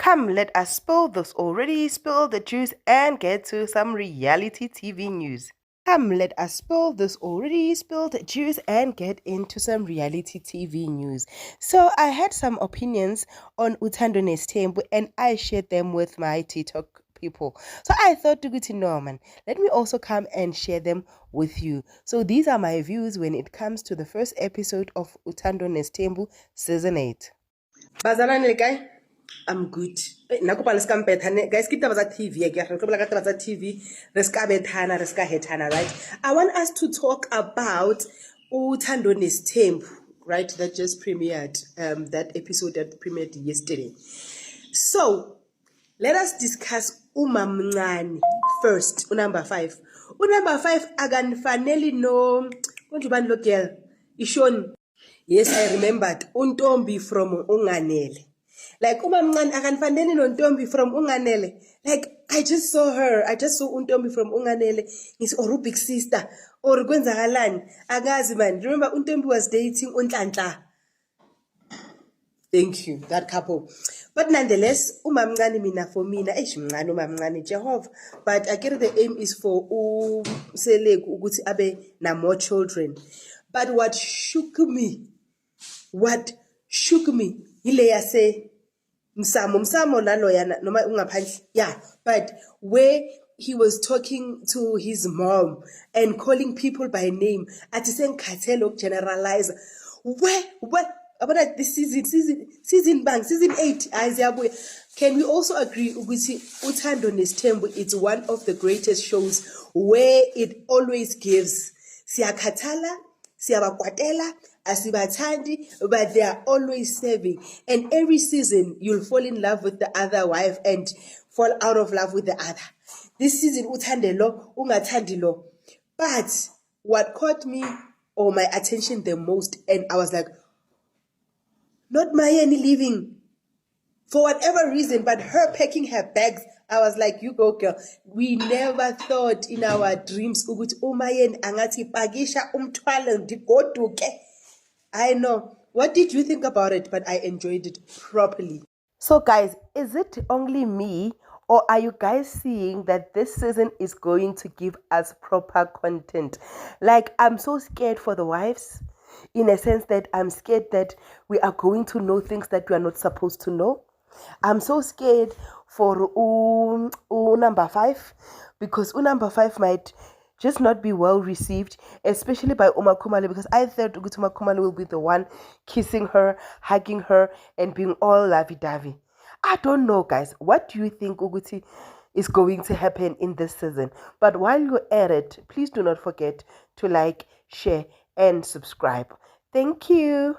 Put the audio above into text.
Come, let us spill this already spill the juice and get to some reality TV news. Come, let us spill this already spilled juice and get into some reality TV news. So I had some opinions on Uthando Nestembu and I shared them with my TikTok people. So I thought to Norman, let me also come and share them with you. So these are my views when it comes to the first episode of Uthando Nestembu season 8. Bazalwane guy, I'm good. Nna kopa le ska mpethane guys, ke taba tsa TV ke re tlo ka taba tsa TV re ska bethana re ska hetana, right? I want us to talk about Uthando Nestembu, right? That just premiered that episode that premiered yesterday. So let us discuss uMamncane first, number 5. Number 5 aganifanele no konjubani lo girl ishoni. Yes, I remembered uNtombi from Unganele. Like uMamncane akanfanele noNtombi from Unganele. Like I just saw her. I just saw uNtombi from Unganele. It's or big sister or kwenzakalani. Akazi man. Remember uNtombi was dating uNhlanhla. Thank you, that couple. But nonetheless, uMamncane mina for mina, mncane uMamncane Jehovah. But I get the aim is for Selek ukuthi abe na more children. But what shook me, ile yase msamo laloya noma ungaphandle, yeah, but where he was talking to his mom and calling people by name, athi sengikhathele generalize. Where about this season 8 aziyabuya. Can we also agree ukuthi Uthando Nestembu is one of the greatest shows where it always gives siyakhathala siyabakwatela asibathandi, but they are always serving, and every season you'll fall in love with the other wife and fall out of love with the other. This season uthande lo ungathandi lo. But what caught me or my attention the most, and I was like, not Mayeni leaving for whatever reason, but her packing her bags. I was like, you go girl. We never thought in our dreams ukuthi uMayeni angathi pakisha umthwalo ndigoduke. I know. What did you think about it? But I enjoyed it properly. So guys, is it only me or are you guys seeing that this season is going to give us proper content? Like, I'm so scared for the wives, in a sense that I'm scared that we are going to know things that we are not supposed to know. I'm so scared for number 5 because number 5 might just not be well received, especially by Khumalo, because I thought Khumalo will be the one kissing her, hugging her, and being all lovey-dovey. I don't know, guys. What do you think Uguti is going to happen in this season? But while you're at it, please do not forget to like, share, and subscribe. Thank you.